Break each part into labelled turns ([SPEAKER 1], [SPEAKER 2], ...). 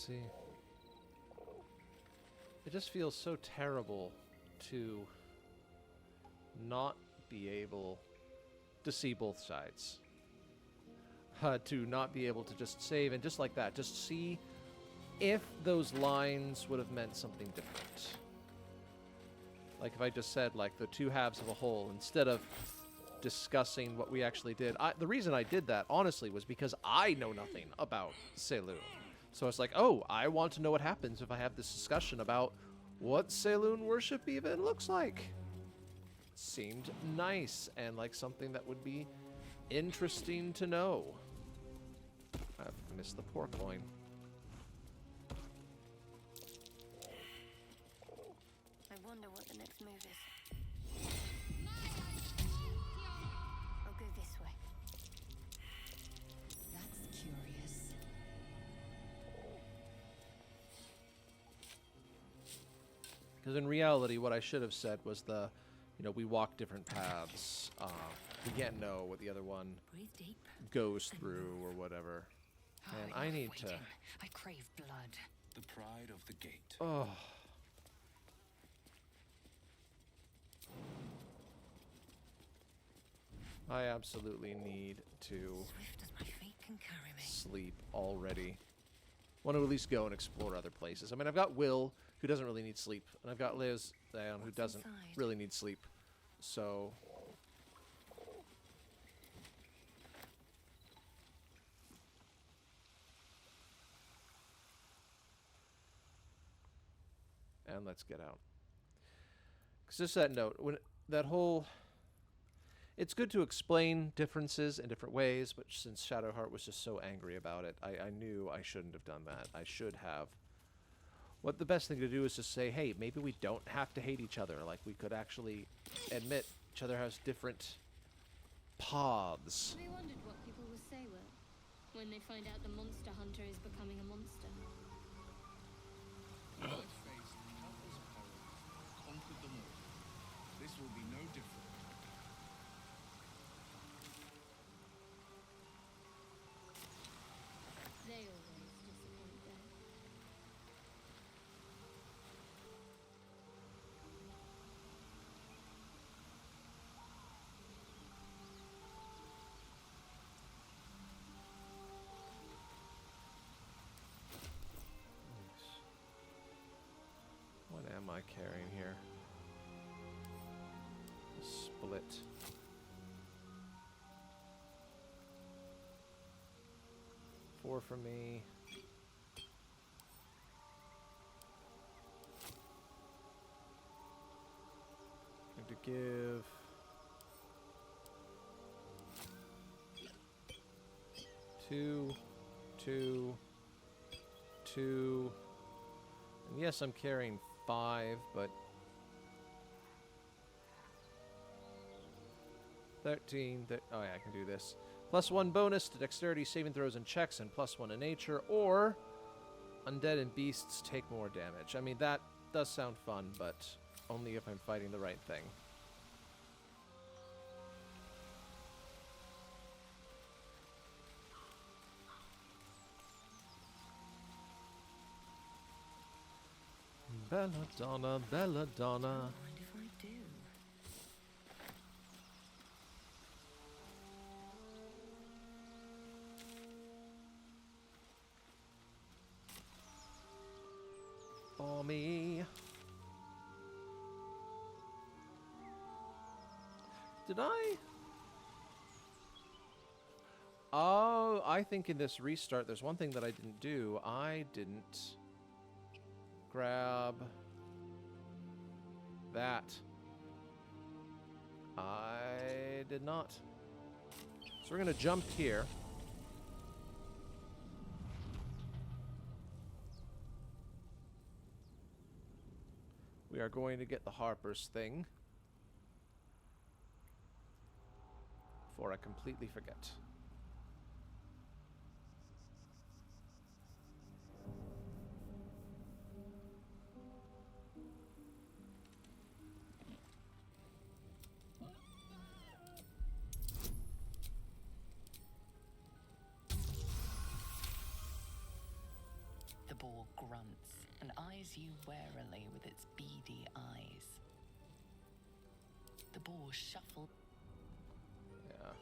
[SPEAKER 1] see. It just feels so terrible to not be able to see both sides. To not be able to just save and just like that, just see if those lines would have meant something different. Like if I just said like the two halves of a whole instead of discussing what we actually did. The reason I did that, honestly, was because I know nothing about Saloon. So it's like, oh, I want to know what happens if I have this discussion about what Saloon worship even looks like. Seemed nice and like something that would be interesting to know. I've missed the poor coin.
[SPEAKER 2] I wonder what the next move is. I'll go this way.
[SPEAKER 3] That's curious.
[SPEAKER 1] Because in reality, what I should have said was we walk different paths. We can't know what the other one goes through or whatever. And I need to...
[SPEAKER 3] I crave blood.
[SPEAKER 4] The pride of the gate.
[SPEAKER 1] Oh. I absolutely need to
[SPEAKER 3] Swift as my feet can carry me.
[SPEAKER 1] sleep already. Want to at least go and explore other places. I mean, I've got Will, who doesn't really need sleep, and I've got Liz, who doesn't really need sleep. So... And let's get out. Because just that note, when that whole... It's good to explain differences in different ways, but since Shadowheart was just so angry about it, I knew I shouldn't have done that. I should have. What the best thing to do is just say, hey, maybe we don't have to hate each other. Like, we could actually admit each other has different paths.
[SPEAKER 5] I wondered what people will say, Will, when they find out the monster hunter is becoming a monster.
[SPEAKER 4] You have faced countless perils, conquered them all. This will be no different.
[SPEAKER 5] They always disappoint them.
[SPEAKER 1] What am I carrying here? A split. Four for me. Going to give... Two. And yes, I'm carrying 5, but... 13. Oh yeah, I can do this. +1 bonus to dexterity, saving throws, and checks, and +1 in nature, or undead and beasts take more damage. I mean, that does sound fun, but only if I'm fighting the right thing. Belladonna, Belladonna.
[SPEAKER 3] Mind if I do?
[SPEAKER 1] For me. Did I? Oh, I think in this restart, there's one thing that I didn't do. I didn't grab that. I did not. So we're going to jump here. We are going to get the Harper's thing before I completely forget.
[SPEAKER 3] The The boar grunts and eyes you warily with its beady eyes. The boar shuffles.
[SPEAKER 1] Yeah.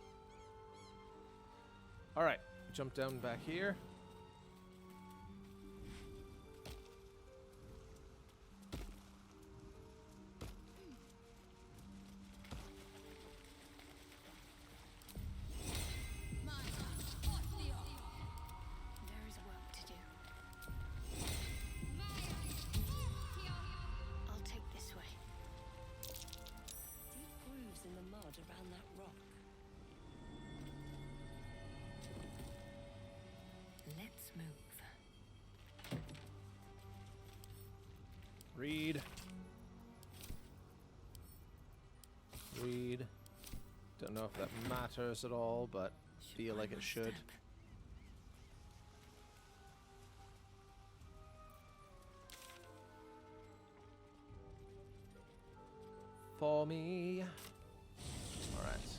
[SPEAKER 1] Alright, jump down back here.
[SPEAKER 2] There is work to do. I'll take this way.
[SPEAKER 6] Deep grooves in the mud around that rock.
[SPEAKER 3] Let's move.
[SPEAKER 1] Read. Read. Don't know if that matters at all, but feel like it should. For me. All right.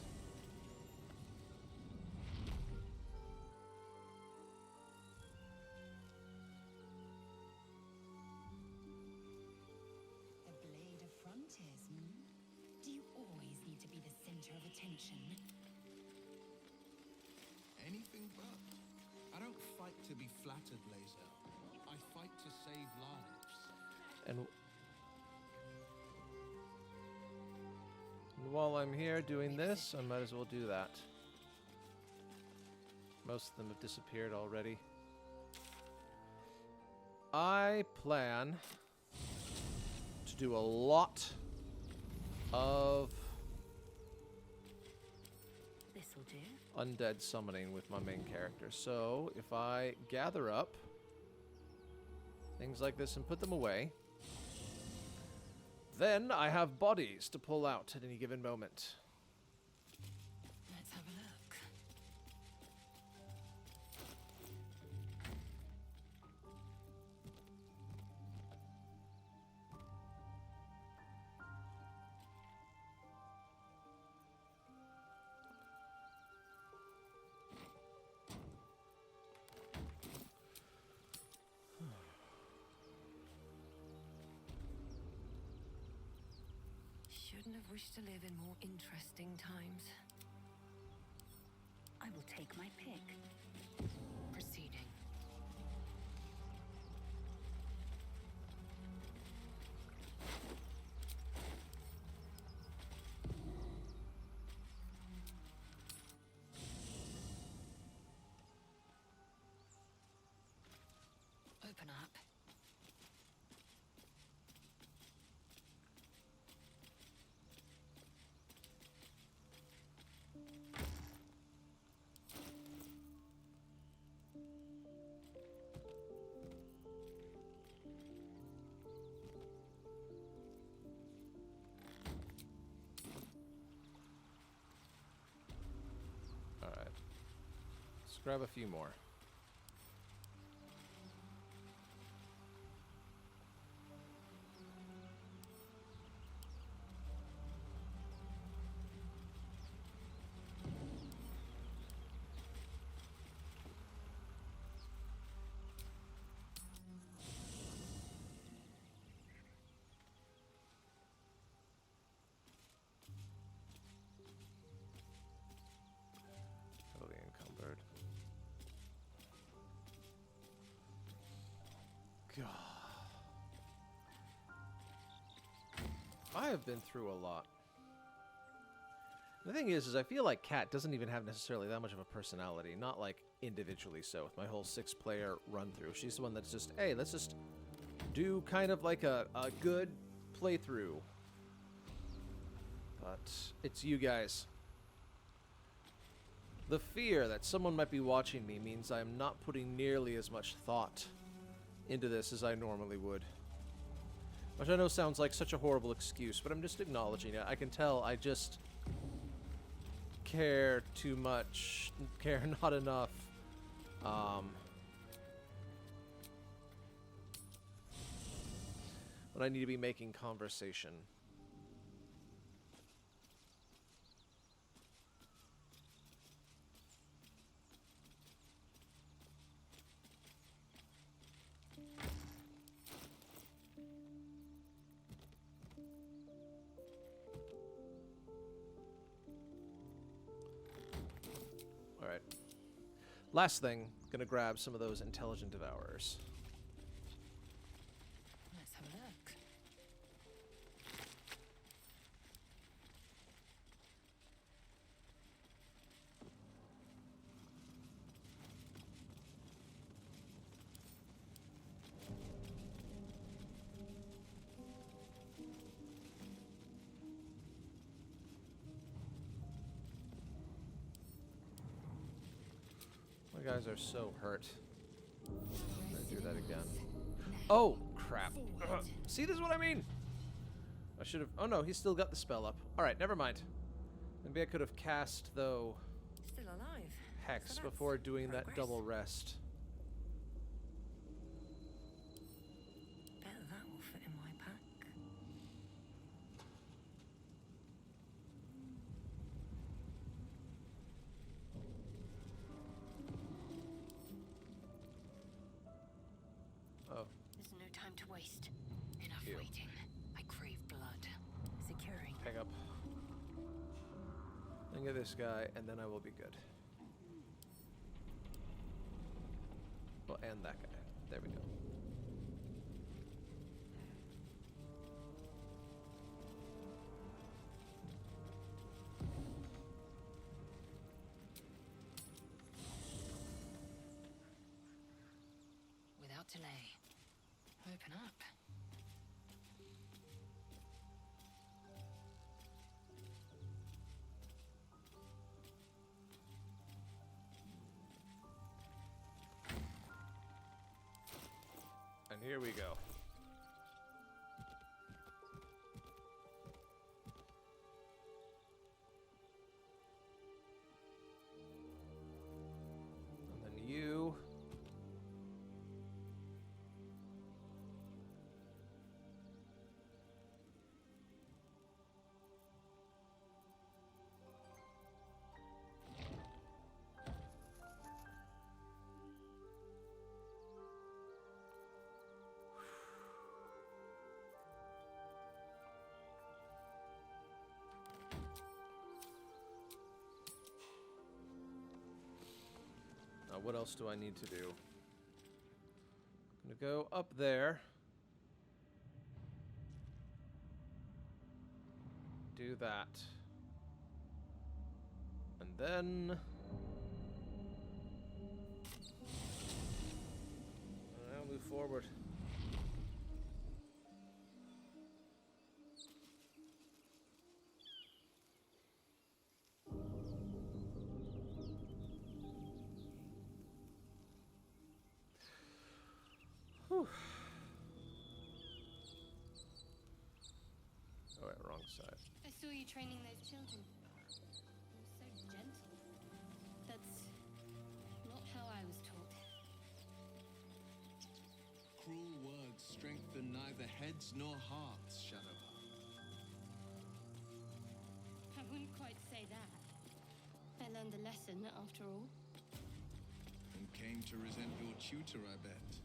[SPEAKER 3] A blade of frontiers, Do you always need to be the center of attention?
[SPEAKER 4] Anything but. I don't fight to be flattered, Laser. I fight to save lives.
[SPEAKER 1] And while I'm here doing this, I might as well do that. Most of them have disappeared already. I plan to do a lot of
[SPEAKER 3] This'll do.
[SPEAKER 1] undead summoning with my main character. So if I gather up things like this and put them away, then I have bodies to pull out at any given moment.
[SPEAKER 3] Let's have a look. Shouldn't have wished to live in more interesting times.
[SPEAKER 6] I will take my pick.
[SPEAKER 3] Proceeding. Open up.
[SPEAKER 1] Alright. Let's grab a few more. Totally encumbered. God. I have been through a lot. The thing is I feel like Katt doesn't even have necessarily that much of a personality. Not like individually so with my whole 6-player run through. She's the one that's just, hey, let's just do kind of like a good playthrough. But it's you guys. The fear that someone might be watching me means I am not putting nearly as much thought into this as I normally would. Which I know sounds like such a horrible excuse, but I'm just acknowledging it. I can tell I just care too much, care not enough. When I need to be making conversation. Last thing, gonna grab some of those intelligent devourers.
[SPEAKER 3] Let's have a look.
[SPEAKER 1] My guys are so hurt. I'm gonna do that again. Oh, crap. See, this is what I mean. I should have... Oh, no, he's still got the spell up. All right, never mind. Maybe I could have cast, though,
[SPEAKER 3] Still alive.
[SPEAKER 1] Hex
[SPEAKER 3] So that's
[SPEAKER 1] before doing that
[SPEAKER 3] progress.
[SPEAKER 1] double rest.
[SPEAKER 3] Bet that will fit in my pack.
[SPEAKER 1] Oh,
[SPEAKER 2] There's no time to waste.
[SPEAKER 3] Enough
[SPEAKER 1] Ew.
[SPEAKER 3] waiting. I crave blood. Securing.
[SPEAKER 1] hang up. Then get this guy, and then I will be good. Well, and that guy. There we go.
[SPEAKER 3] Without delay. Open up.
[SPEAKER 1] And here we go. And then you. Now, what else do I need to do? I'm gonna go up there. Do that. And then... I'll move forward. Whew. Oh, wait, wrong side.
[SPEAKER 5] I saw you training those children. You were so gentle. That's not how I was taught.
[SPEAKER 4] Cruel words strengthen neither heads nor hearts, Shadowheart.
[SPEAKER 5] I wouldn't quite say that. I learned a lesson after all.
[SPEAKER 4] And came to resent your tutor, I bet.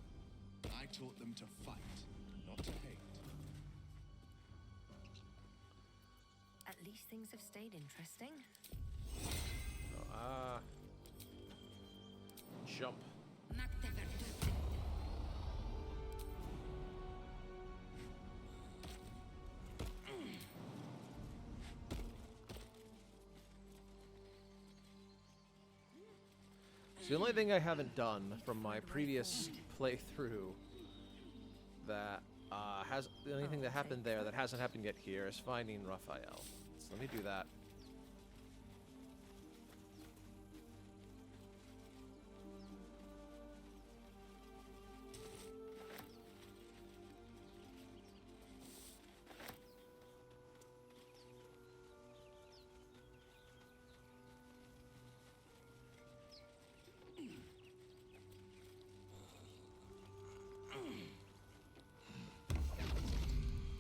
[SPEAKER 4] I taught them to fight, not to hate.
[SPEAKER 3] At least things have stayed interesting.
[SPEAKER 1] Oh, jump. It's the only thing I haven't done from my previous playthrough that has the only thing that happened there that hasn't happened yet here is finding Raphael. So let me do that.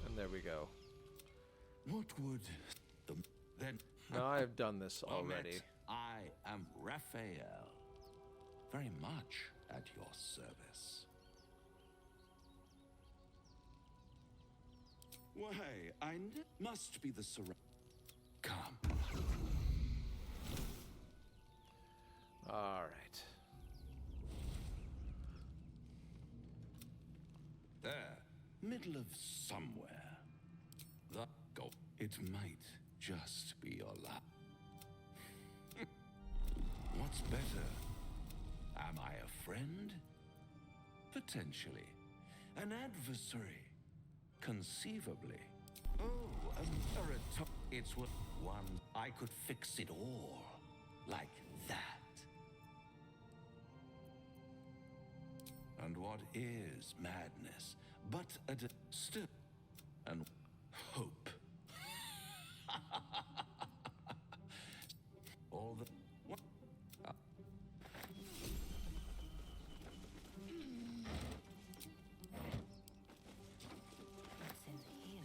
[SPEAKER 1] And there we go.
[SPEAKER 7] What would the then?
[SPEAKER 1] Now I've done this
[SPEAKER 7] Moment.
[SPEAKER 1] already.
[SPEAKER 7] I am Raphael, very much at your service. Why, must be the Come.
[SPEAKER 1] All right.
[SPEAKER 7] middle of somewhere. The goal. It might just be your luck. What's better? Am I a friend? Potentially. An adversary? Conceivably. Oh, a marathon. It's what one I could fix it all. Like that. And what is madness but a still and hope? All the what?
[SPEAKER 6] What's in here?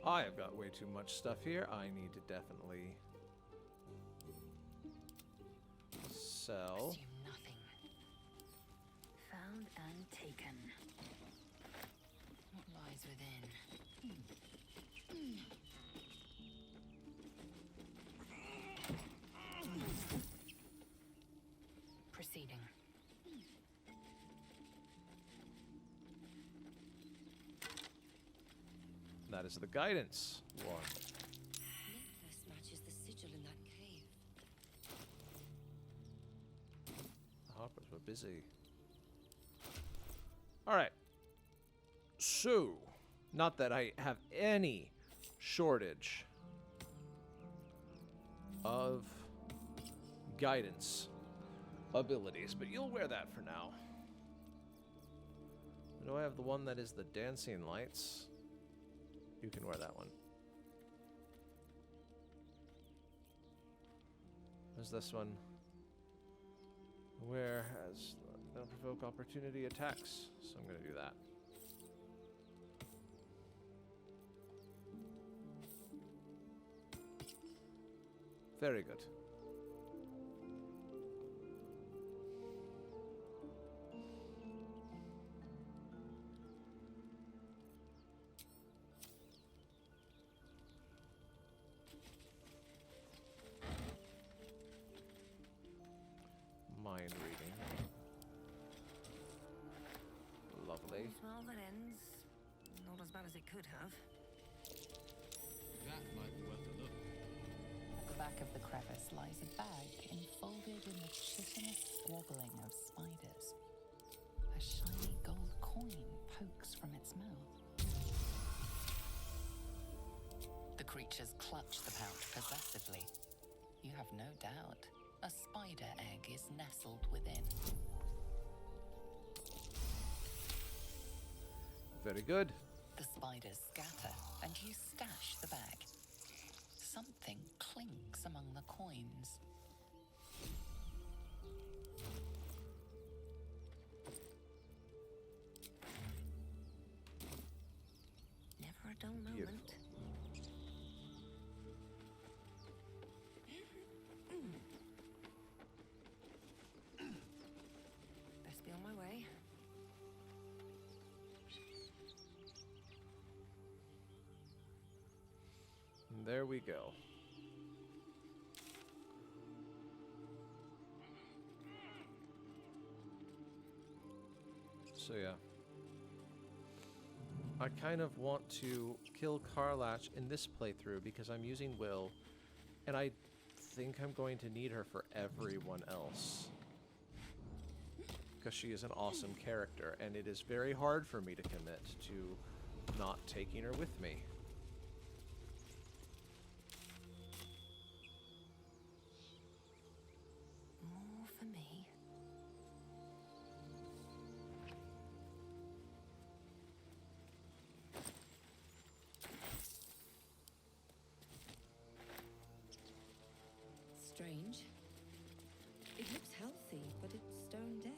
[SPEAKER 1] I have got way too much stuff here. I need to definitely sell.
[SPEAKER 6] Assume nothing. Found and taken. What lies within? Proceeding.
[SPEAKER 1] That is the guidance one.
[SPEAKER 6] Necklace matches the sigil in that cave.
[SPEAKER 1] The Harpers were busy. Alright. So, not that I have any shortage of guidance abilities, but you'll wear that for now. Do I have the one that is the dancing lights? You can wear that one. There's this one. Where has they'll provoke opportunity attacks, so I'm going to do that. Very good. Mind reading. Lovely.
[SPEAKER 6] Well, that ends. Not as bad as it could have.
[SPEAKER 4] That might be worth a look.
[SPEAKER 8] At the back of the crevice lies a bag enfolded in the chitinous squabbling of spiders. A shiny gold coin pokes from its mouth. The creatures clutch the pouch possessively. You have no doubt. A spider egg is nestled within.
[SPEAKER 1] Very good.
[SPEAKER 8] The spiders scatter, and you stash the bag. Something clinks among the coins.
[SPEAKER 6] Never a dull moment.
[SPEAKER 1] Beautiful.
[SPEAKER 6] Best be on my way.
[SPEAKER 1] And there we go. So yeah. I kind of want to kill Karlach in this playthrough because I'm using Will, and I think I'm going to need her for everyone else. Because she is an awesome character, and it is very hard for me to commit to not taking her with me.
[SPEAKER 6] More for me.
[SPEAKER 3] Strange. It looks healthy, but it's stone dead.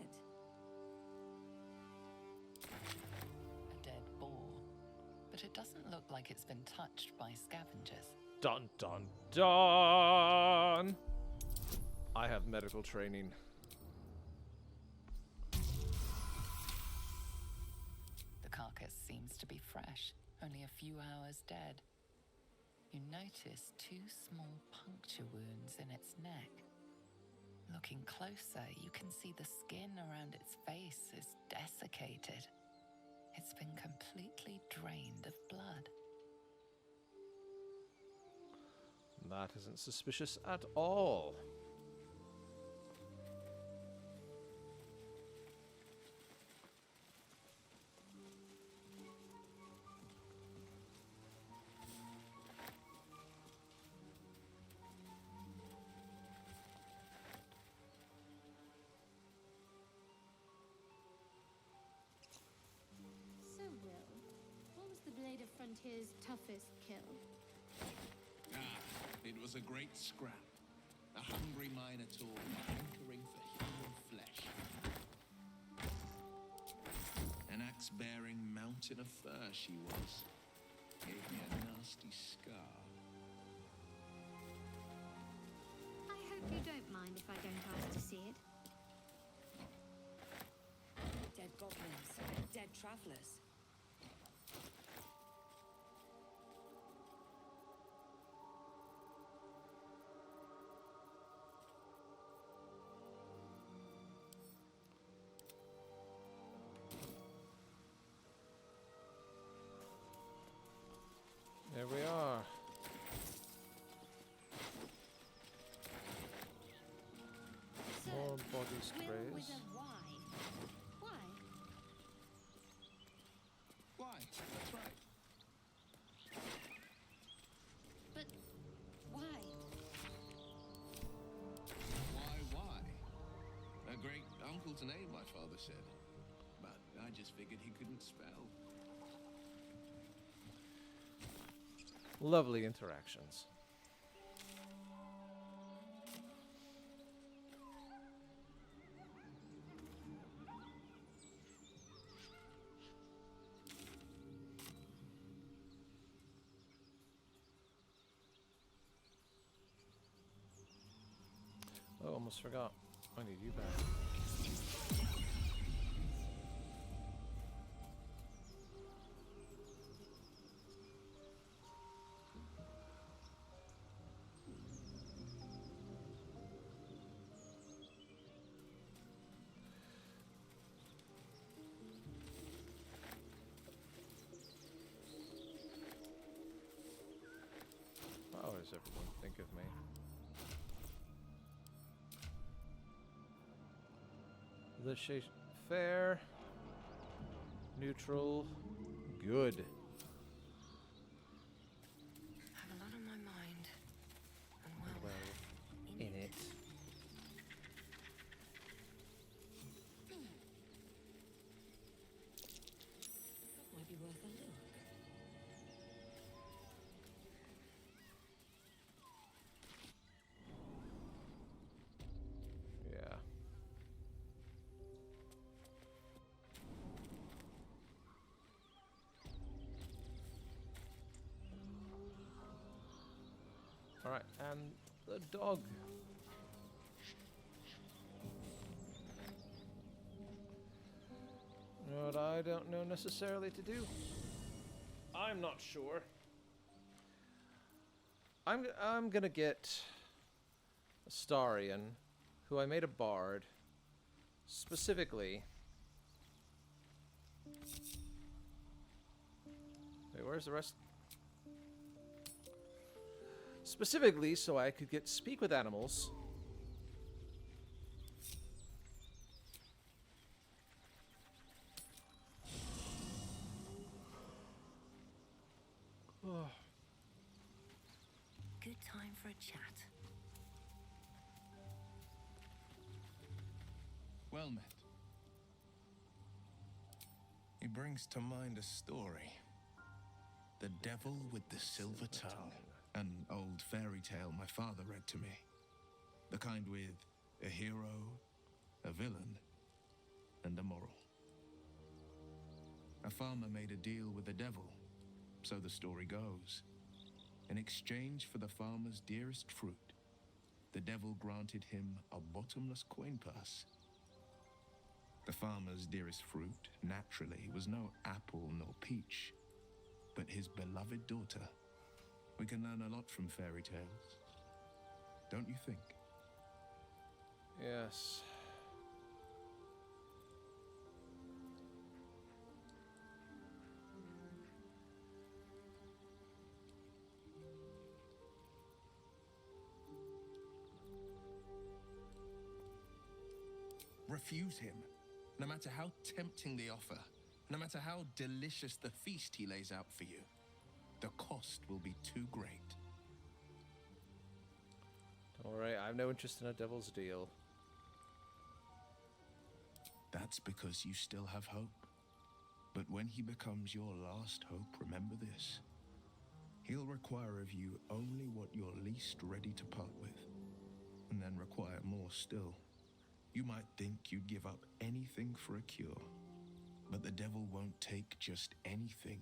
[SPEAKER 8] A dead boar. But it doesn't look like it's been touched by scavengers.
[SPEAKER 1] Dun dun dun! I have medical training.
[SPEAKER 8] The carcass seems to be fresh, only a few hours dead. You notice two small puncture wounds in its neck. Looking closer, you can see the skin around its face is desiccated. It's been completely drained of blood.
[SPEAKER 1] That isn't suspicious at all.
[SPEAKER 5] So, Will, what was the Blade of Frontier's toughest kill?
[SPEAKER 4] It was a great scrap. A hungry minotaur hankering for human flesh. An axe-bearing mountain of fur she was. Gave me a nasty scar.
[SPEAKER 5] I hope you don't mind if I don't ask to see it.
[SPEAKER 6] Dead goblins, dead travelers.
[SPEAKER 1] There we are.
[SPEAKER 5] So,
[SPEAKER 1] More bodies to
[SPEAKER 5] Will with
[SPEAKER 1] raise.
[SPEAKER 5] a Y. Why?
[SPEAKER 4] Why? That's right.
[SPEAKER 5] But why?
[SPEAKER 4] Why? A great uncle's name, my father said. But I just figured he couldn't spell.
[SPEAKER 1] Lovely interactions. Oh, almost forgot. I need you back. How does everyone think of me? The shade fair, neutral, good.
[SPEAKER 6] Have a lot on my mind. And
[SPEAKER 1] Well, in it.
[SPEAKER 6] might be worth a look.
[SPEAKER 1] Yeah. All right, and the dog. You know what I don't know necessarily to do? I'm not sure. I'm gonna get Astarion, who I made a bard, specifically. Wait, where's the rest? Specifically, so I could get speak with animals. Oh.
[SPEAKER 6] Good time for a chat.
[SPEAKER 4] Well met. He brings to mind a story. The Devil with the Silver Tongue. An old fairy tale my father read to me. The kind with a hero, a villain, and a moral. A farmer made a deal with the devil, so the story goes. In exchange for the farmer's dearest fruit, the devil granted him a bottomless coin purse. The farmer's dearest fruit, naturally, was no apple nor peach, but his beloved daughter, We can learn a lot from fairy tales. Don't you think?
[SPEAKER 1] Yes.
[SPEAKER 4] Refuse him, no matter how tempting the offer, no matter how delicious the feast he lays out for you. The cost will be too great.
[SPEAKER 1] Don't worry, I have no interest in a devil's deal.
[SPEAKER 4] That's because you still have hope. But when he becomes your last hope, remember this. He'll require of you only what you're least ready to part with, and then require more still. You might think you'd give up anything for a cure, but the devil won't take just anything.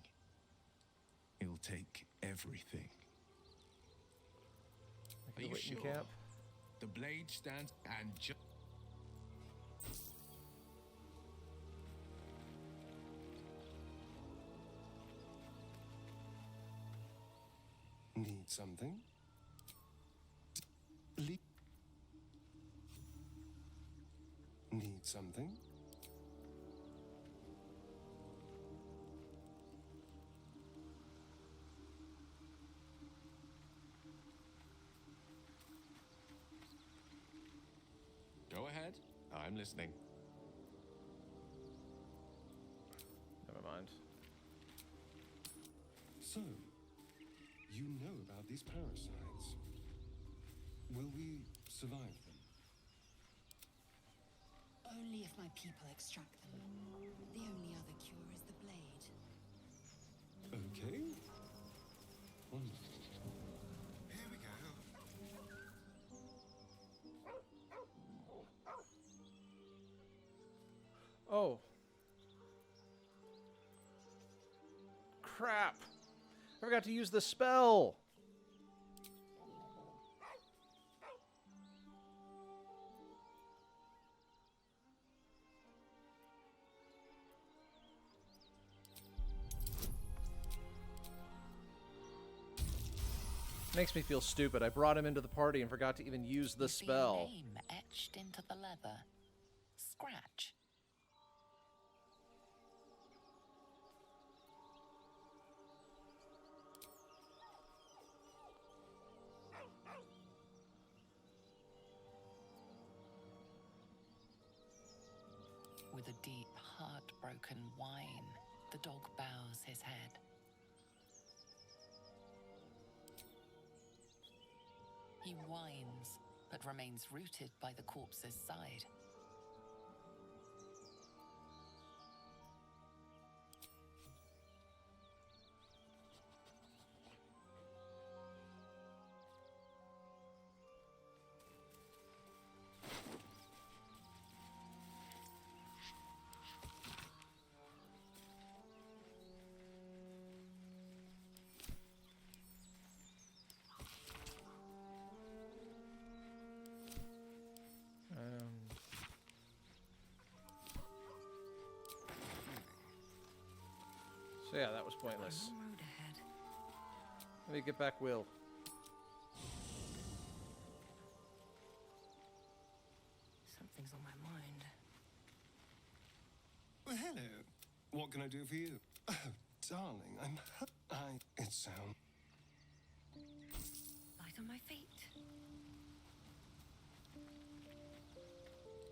[SPEAKER 4] He'll take everything.
[SPEAKER 1] Like
[SPEAKER 4] Are
[SPEAKER 1] the
[SPEAKER 4] you
[SPEAKER 1] waiting
[SPEAKER 4] sure?
[SPEAKER 1] camp?
[SPEAKER 4] The blade stands and just...
[SPEAKER 9] Need something? Need something?
[SPEAKER 4] Go ahead. I'm listening.
[SPEAKER 1] Never mind.
[SPEAKER 9] So, you know about these parasites. Will we survive them?
[SPEAKER 3] Only if my people extract them. The only other cure is the blade.
[SPEAKER 9] Okay. Wonderful.
[SPEAKER 4] Here we go.
[SPEAKER 1] Oh. Crap. I forgot to use the spell. Makes me feel stupid. I brought him into the party and forgot to even use the
[SPEAKER 8] You see a
[SPEAKER 1] spell.
[SPEAKER 8] name etched into the leather. Scratch. With a deep, heartbroken whine, the dog bows his head. He whines, but remains rooted by the corpse's side.
[SPEAKER 1] So yeah, that was pointless.
[SPEAKER 3] Long road ahead.
[SPEAKER 1] Let me get back Will.
[SPEAKER 3] Something's on my mind.
[SPEAKER 9] Well, hello. What can I do for you? Oh, darling, It sounds...
[SPEAKER 3] Light on my feet.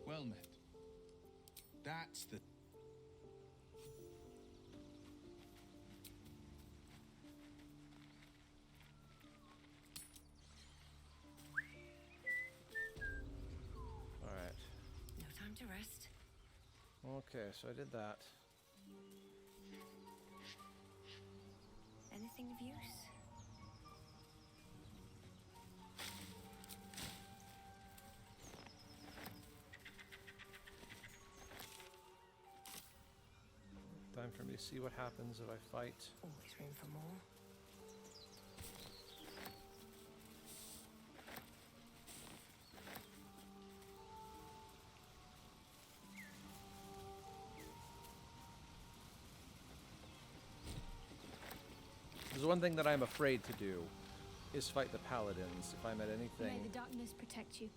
[SPEAKER 4] Well met. That's the...
[SPEAKER 1] Alright.
[SPEAKER 3] No time to rest.
[SPEAKER 1] Okay, so I did that.
[SPEAKER 3] Anything of use?
[SPEAKER 1] Time for me to see what happens if I fight.
[SPEAKER 3] Always room for more.
[SPEAKER 1] There's one thing that I'm afraid to do, is fight the paladins. If I'm at
[SPEAKER 2] May
[SPEAKER 1] anything,
[SPEAKER 2] the darkness protect you.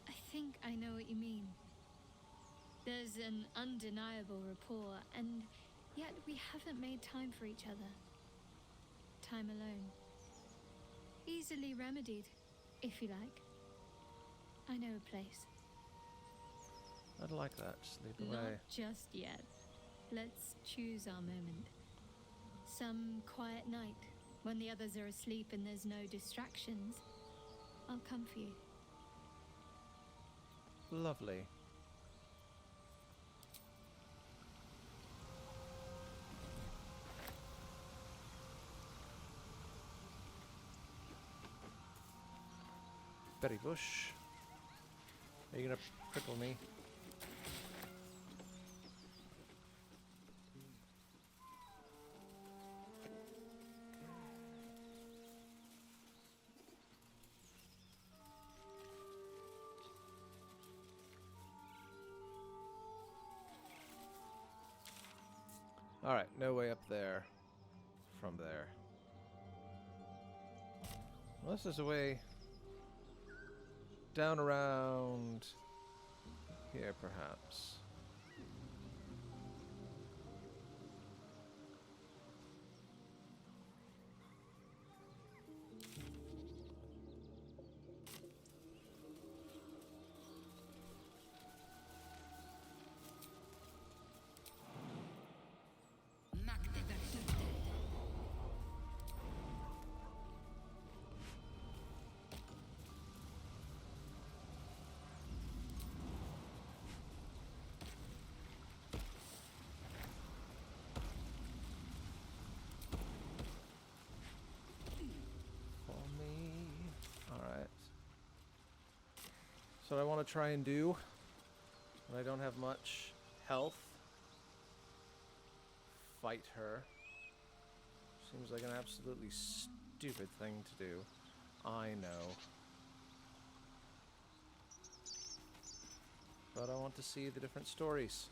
[SPEAKER 2] I think I know what you mean. There's an undeniable rapport, and yet we haven't made time for each other. Time alone. Easily remedied, if you like. I know a place.
[SPEAKER 1] I'd like that. Just lead the way.
[SPEAKER 2] Not just yet. Let's choose our moment. Some quiet night, when the others are asleep and there's no distractions, I'll come for you.
[SPEAKER 1] Lovely. Berry bush. Are you gonna prickle me? Alright, no way up there from there. Well, this is a way down around here, perhaps. So what I want to try and do when I don't have much health, fight her. Seems like an absolutely stupid thing to do. I know. But I want to see the different stories.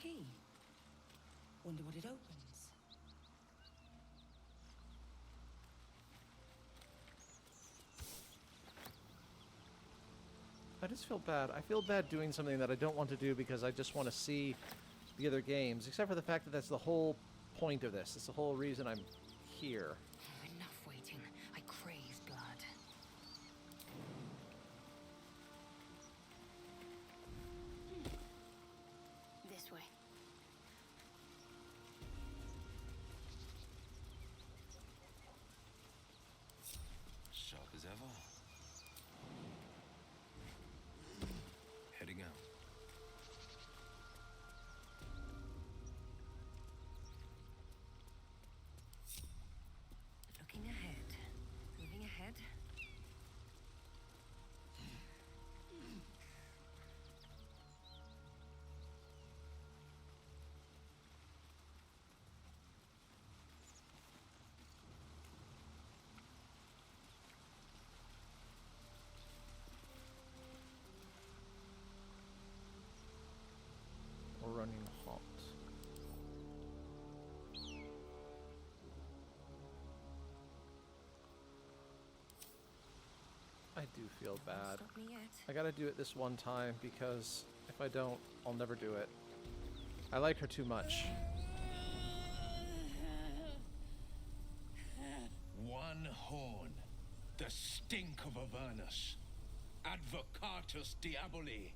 [SPEAKER 6] Key. Wonder what it opens.
[SPEAKER 1] I just feel bad. I feel bad doing something that I don't want to do because I just want to see the other games, except for the fact that that's the whole point of this. It's the whole reason I'm here.
[SPEAKER 8] Enough waiting. I crave blood.
[SPEAKER 2] This way.
[SPEAKER 7] Sharp as ever. Heading out.
[SPEAKER 6] Looking ahead. Moving ahead.
[SPEAKER 1] Or running hot. I do feel bad.
[SPEAKER 6] Stop me yet.
[SPEAKER 1] I gotta do it this one time because if I don't, I'll never do it. I like her too much.
[SPEAKER 4] One horn, the stink of Avernus. Advocatus Diaboli.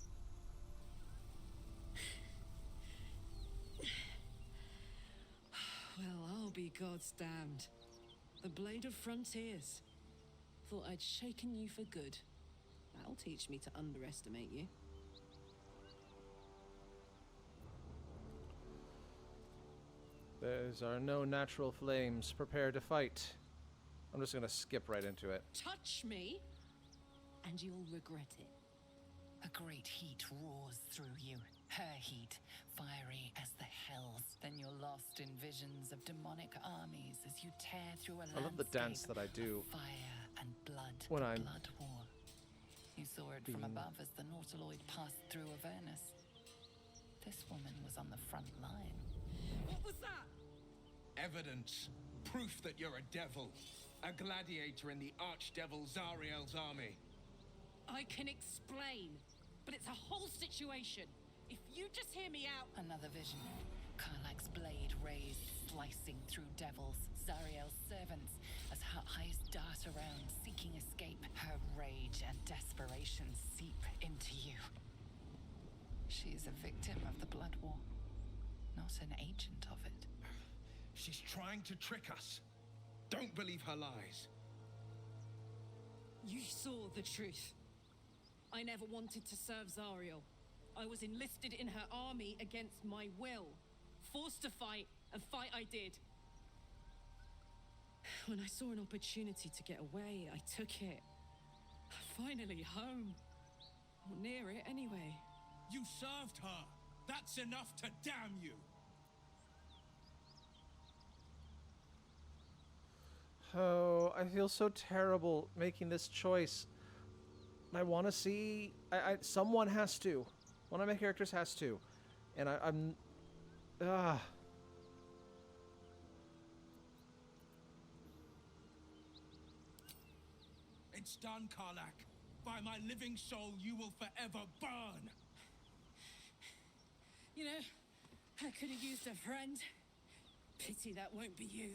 [SPEAKER 10] Well, I'll be God's damned. The Blade of Frontiers. Thought I'd shaken you for good. That'll teach me to underestimate you.
[SPEAKER 1] Those are no natural flames. Prepare to fight. I'm just gonna skip right into it.
[SPEAKER 10] Touch me, and you'll regret it.
[SPEAKER 8] A great heat roars through you. Her heat, fiery as the hells. Then you're lost in visions of demonic armies as you tear through a landscape.
[SPEAKER 1] I love the dance that I do
[SPEAKER 8] of fire and blood.
[SPEAKER 1] when
[SPEAKER 8] the
[SPEAKER 1] I'm
[SPEAKER 8] blood war. You saw it from above as the Nautiloid passed through Avernus. This woman was on the front line.
[SPEAKER 10] What was that?
[SPEAKER 4] Evidence. Proof that you're a devil. A gladiator in the archdevil Zariel's army.
[SPEAKER 10] I can explain, but it's a whole situation. If you just hear me out...
[SPEAKER 8] Another vision. Karlak's blade raised, slicing through devils, Zariel's servants, as her eyes dart around, seeking escape. Her rage and desperation seep into you. She is a victim of the Blood War, not an agent of it.
[SPEAKER 4] She's trying to trick us. Don't believe her lies.
[SPEAKER 10] You saw the truth. I never wanted to serve Zariel. I was enlisted in her army against my will. Forced to fight, and fight I did. When I saw an opportunity to get away, I took it. Finally home. Or near it, anyway.
[SPEAKER 4] You served her. That's enough to damn you.
[SPEAKER 1] Oh, I feel so terrible making this choice. I want to see... someone has to. One of my characters has to. And I'm...
[SPEAKER 4] It's done, Karlak. By my living soul, you will forever burn.
[SPEAKER 10] You know, I could have used a friend. Pity that won't be you.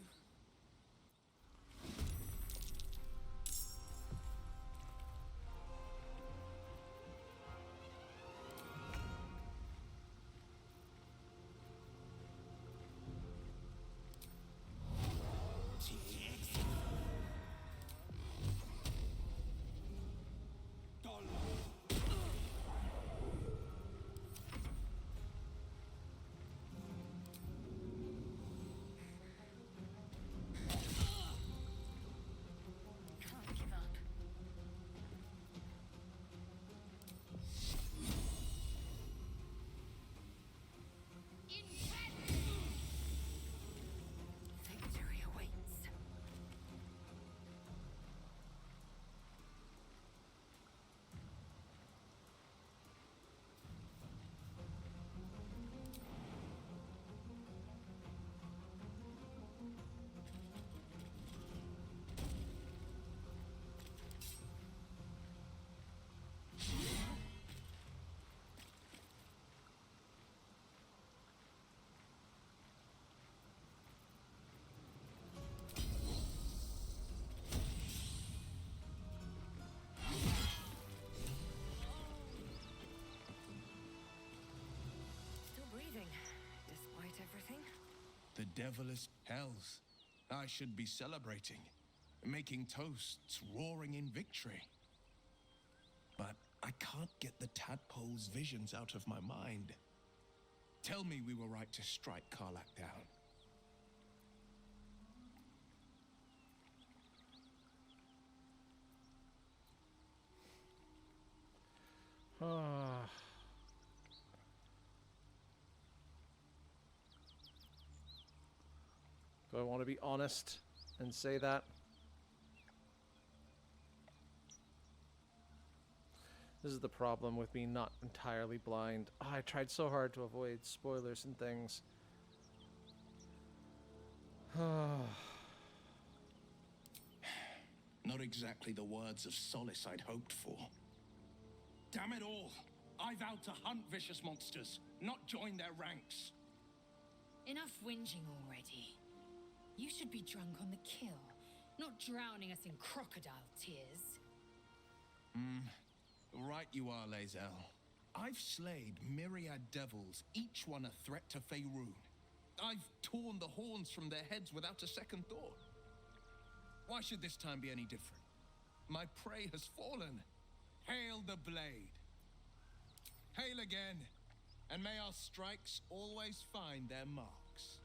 [SPEAKER 4] The devilish hells. I should be celebrating, making toasts, roaring in victory. But I can't get the tadpole's visions out of my mind. Tell me we were right to strike Karlak down.
[SPEAKER 1] Do I want to be honest and say that? This is the problem with being not entirely blind. Oh, I tried so hard to avoid spoilers and things.
[SPEAKER 4] Not exactly the words of solace I'd hoped for. Damn it all! I vowed to hunt vicious monsters, not join their ranks.
[SPEAKER 5] Enough whinging already. You should be drunk on the kill, not drowning us in crocodile tears.
[SPEAKER 4] Right you are, Lae'zel. I've slayed myriad devils, each one a threat to Faerun. I've torn the horns from their heads without a second thought. Why should this time be any different? My prey has fallen. Hail the blade. Hail again, and may our strikes always find their marks.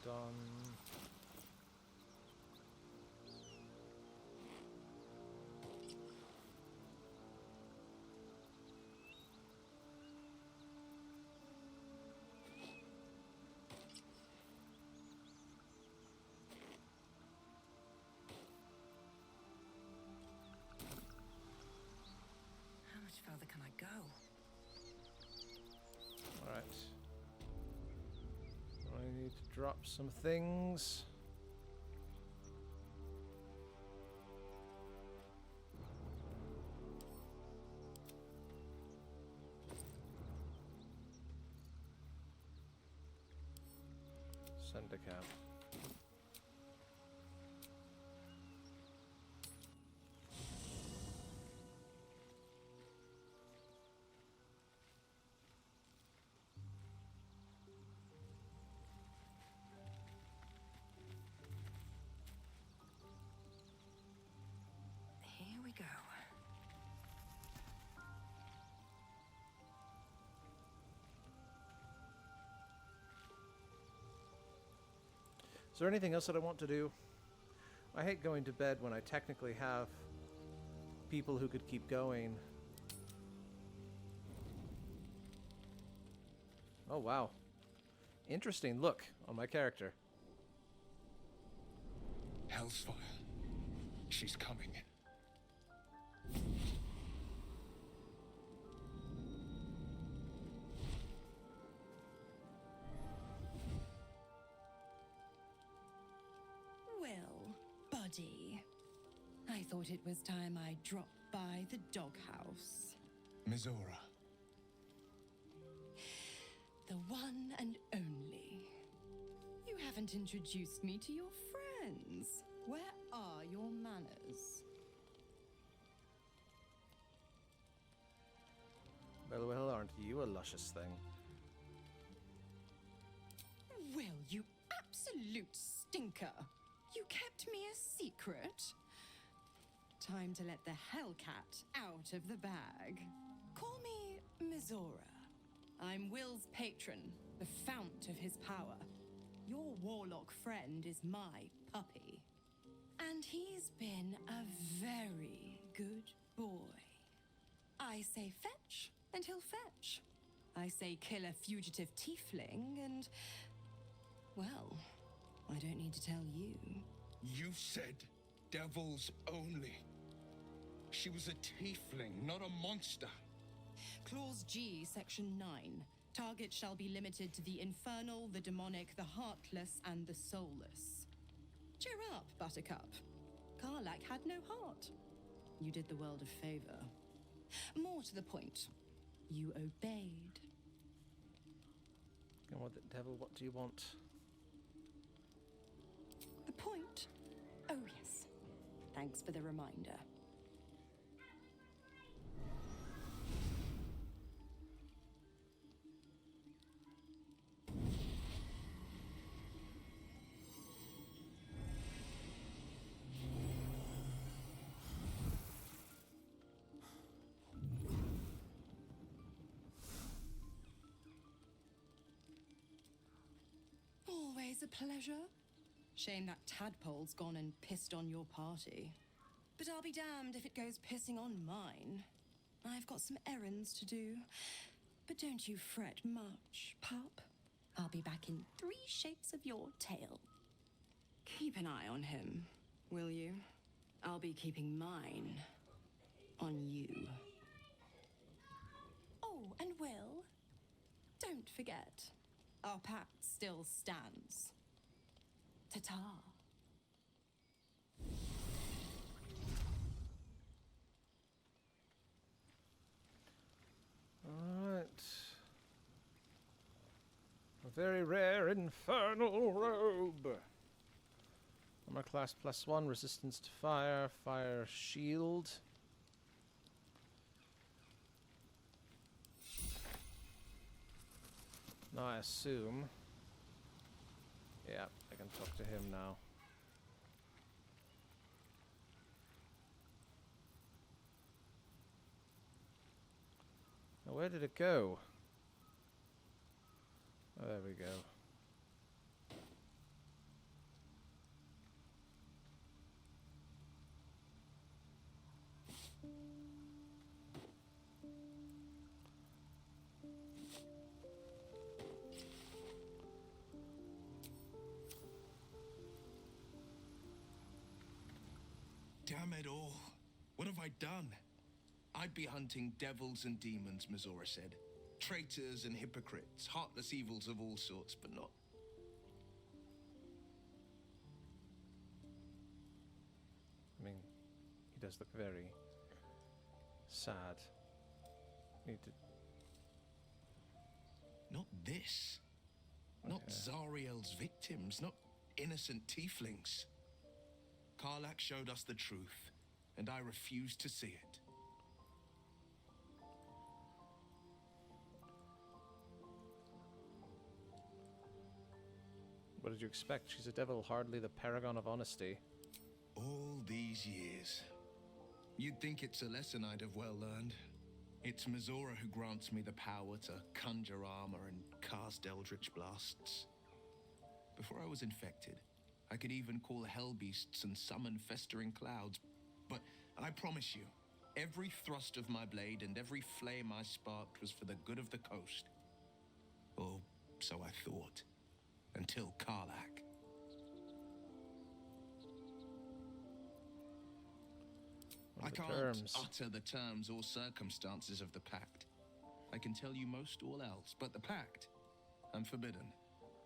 [SPEAKER 1] done.
[SPEAKER 3] How much further can I go?
[SPEAKER 1] Alright. I need to drop some things. Send a cab.
[SPEAKER 3] Here we go.
[SPEAKER 1] Is there anything else that I want to do? I hate going to bed when I technically have people who could keep going. Oh, wow. Interesting look on my character.
[SPEAKER 4] Hellsfire. She's coming.
[SPEAKER 3] Well, buddy, I thought it was time I dropped by the doghouse.
[SPEAKER 4] Mizora.
[SPEAKER 3] The one and only. You haven't introduced me to your friends. Where are your manners?
[SPEAKER 1] Well, aren't you a luscious thing?
[SPEAKER 3] Will, you absolute stinker! You kept me a secret? Time to let the Hellcat out of the bag. Call me Mizora. I'm Will's patron, the fount of his power. Your warlock friend is my puppy. And he's been a very good boy. I say fetch, and he'll fetch. I say kill a fugitive tiefling, and... well, I don't need to tell you.
[SPEAKER 4] You said devils only. She was a tiefling, not a monster.
[SPEAKER 3] Clause G, Section 9. Target shall be limited to the infernal, the demonic, the heartless, and the soulless. Cheer up, Buttercup. Karlach had no heart. You did the world a favor. More to the point, you obeyed.
[SPEAKER 1] Come on, devil, what do you want?
[SPEAKER 3] The point? Oh, yes. Thanks for the reminder. Always a pleasure. Shame that tadpole's gone and pissed on your party. But I'll be damned if it goes pissing on mine. I've got some errands to do. But don't you fret much, pup. I'll be back in 3 shakes of your tail. Keep an eye on him, will you? I'll be keeping mine on you. Oh, and Will, don't forget, our pact still stands. Ta-ta.
[SPEAKER 1] Alright. A very rare infernal robe. Armor class +1, resistance to fire, fire shield. Now I assume... yeah, I can talk to him now. Now where did it go? Oh, there we go.
[SPEAKER 4] Damn it all. What have I done? I'd be hunting devils and demons, Mizora said. Traitors and hypocrites, heartless evils of all sorts, but not...
[SPEAKER 1] I mean, he does look very sad. Need to...
[SPEAKER 4] Not this. Not Zariel's victims, not innocent tieflings. Karlach showed us the truth, and I refuse to see it.
[SPEAKER 1] What did you expect? She's a devil, hardly the paragon of honesty.
[SPEAKER 4] All these years. You'd think it's a lesson I'd have well learned. It's Mizora who grants me the power to conjure armor and cast eldritch blasts. Before I was infected, I could even call hell beasts and summon festering clouds. But I promise you, every thrust of my blade and every flame I sparked was for the good of the coast. Or so I thought. Until Karlach. I can't utter the terms or circumstances of the pact. I can tell you most all else, but the pact, I'm forbidden,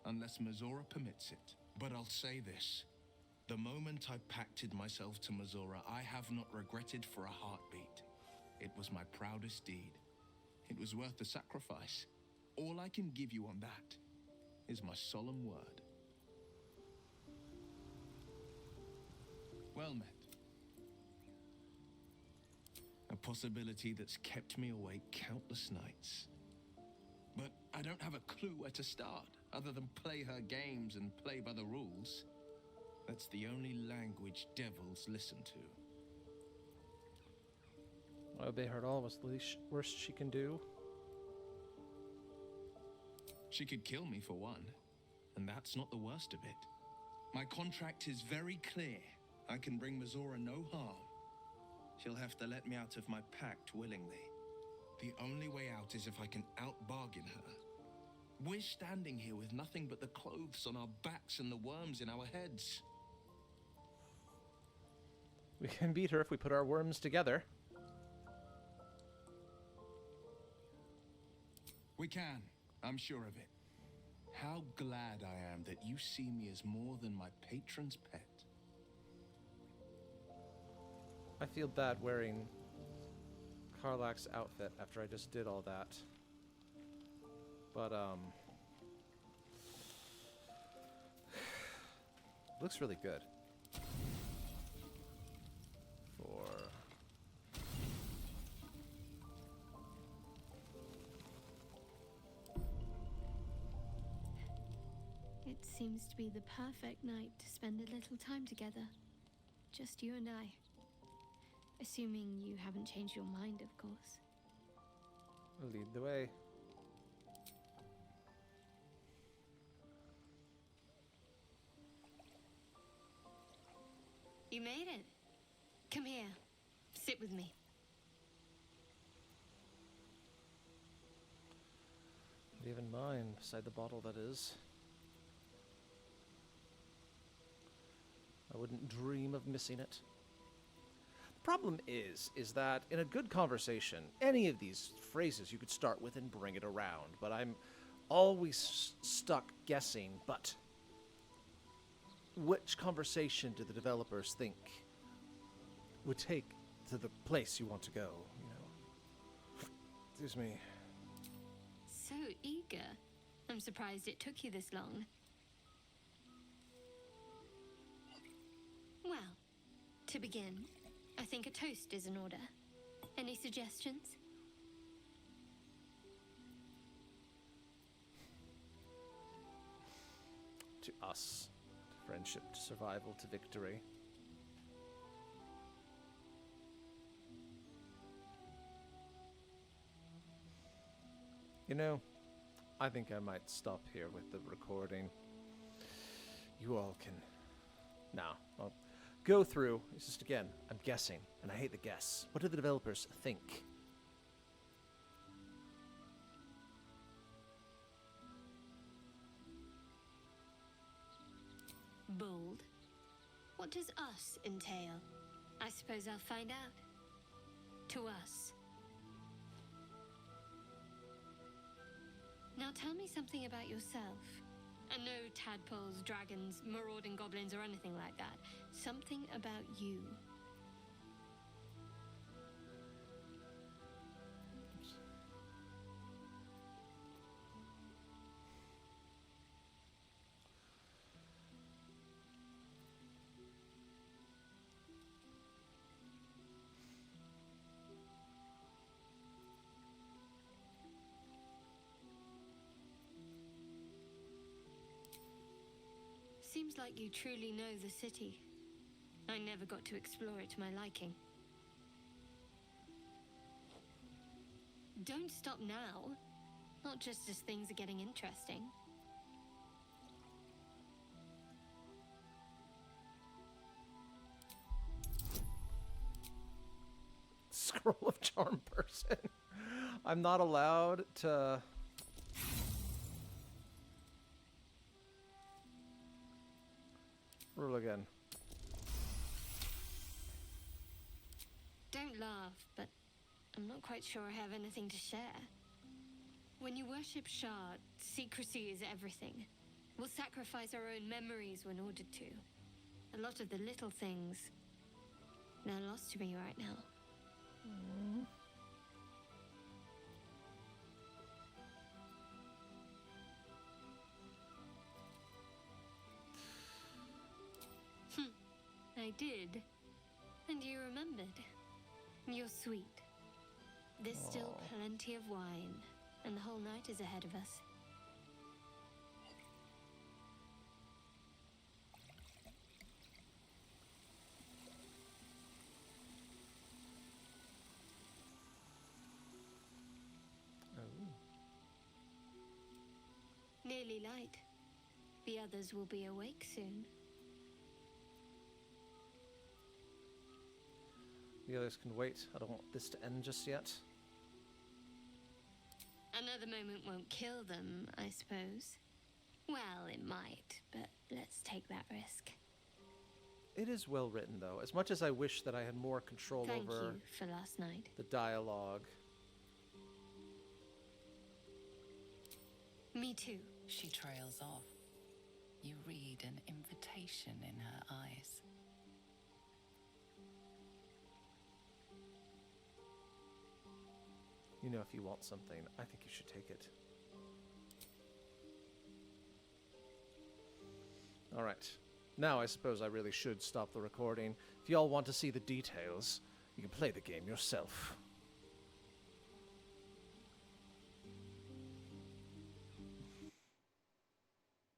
[SPEAKER 4] unless Mizora permits it. But I'll say this. The moment I pacted myself to Mizora, I have not regretted for a heartbeat. It was my proudest deed. It was worth the sacrifice. All I can give you on that is my solemn word. Well met. A possibility that's kept me awake countless nights. But I don't have a clue where to start, other than play her games and play by the rules. That's the only language devils listen to.
[SPEAKER 1] I obey her at all. What's the worst she can do?
[SPEAKER 4] She could kill me for one, and that's not the worst of it. My contract is very clear. I can bring Mizora no harm. She'll have to let me out of my pact willingly. The only way out is if I can out-bargain her. We're standing here with nothing but the clothes on our backs and the worms in our heads.
[SPEAKER 1] We can beat her if we put our worms together.
[SPEAKER 4] We can. I'm sure of it. How glad I am that you see me as more than my patron's pet.
[SPEAKER 1] I feel bad wearing Karlach's outfit after I just did all that. But, looks really good. For...
[SPEAKER 2] It seems to be the perfect night to spend a little time together. Just you and I. Assuming you haven't changed your mind, of course.
[SPEAKER 1] Lead the way.
[SPEAKER 5] You made it. Come here. Sit with me.
[SPEAKER 1] Leave in mine, beside the bottle, that is. I wouldn't dream of missing it. Problem is that in a good conversation, any of these phrases you could start with and bring it around, but I'm always stuck guessing, but which conversation do the developers think would take to the place you want to go, you know? Excuse me.
[SPEAKER 5] So eager. I'm surprised it took you this long. Well, to begin, I think a toast is in order. Any suggestions?
[SPEAKER 1] To us. To friendship, to survival, to victory. You know, I think I might stop here with the recording. You all can... Now, I'll go through. It's just, again, I'm guessing, and I hate the guess. What do the developers think?
[SPEAKER 5] Bold. What does us entail?
[SPEAKER 2] I suppose I'll find out. To us. Now tell me something about yourself. And no tadpoles, dragons, marauding goblins, or anything like that. Something about you. Seems like you truly know the city. I never got to explore it to my liking. Don't stop now. Not just as things are getting interesting.
[SPEAKER 1] Scroll of Charm person. I'm not allowed to... Roll again.
[SPEAKER 2] Don't laugh, but I'm not quite sure I have anything to share. When you worship Shard, secrecy is everything. We'll sacrifice our own memories when ordered to. A lot of the little things, they're lost to me right now. I did. And you remembered. You're sweet. There's still plenty of wine, and the whole night is ahead of us. Nearly light. The others will be awake soon.
[SPEAKER 1] The others can wait. I don't want this to end just yet.
[SPEAKER 2] Another moment won't kill them, I suppose. Well, it might, but let's take that risk.
[SPEAKER 1] It is well written, though. As much as I wish that I had more control
[SPEAKER 2] Thank
[SPEAKER 1] over
[SPEAKER 2] you for last night.
[SPEAKER 1] the dialogue.
[SPEAKER 2] Me too.
[SPEAKER 8] She trails off. You read an invitation in her eyes.
[SPEAKER 1] You know, if you want something, I think you should take it. All right. Now I suppose I really should stop the recording. If y'all want to see the details, you can play the game yourself.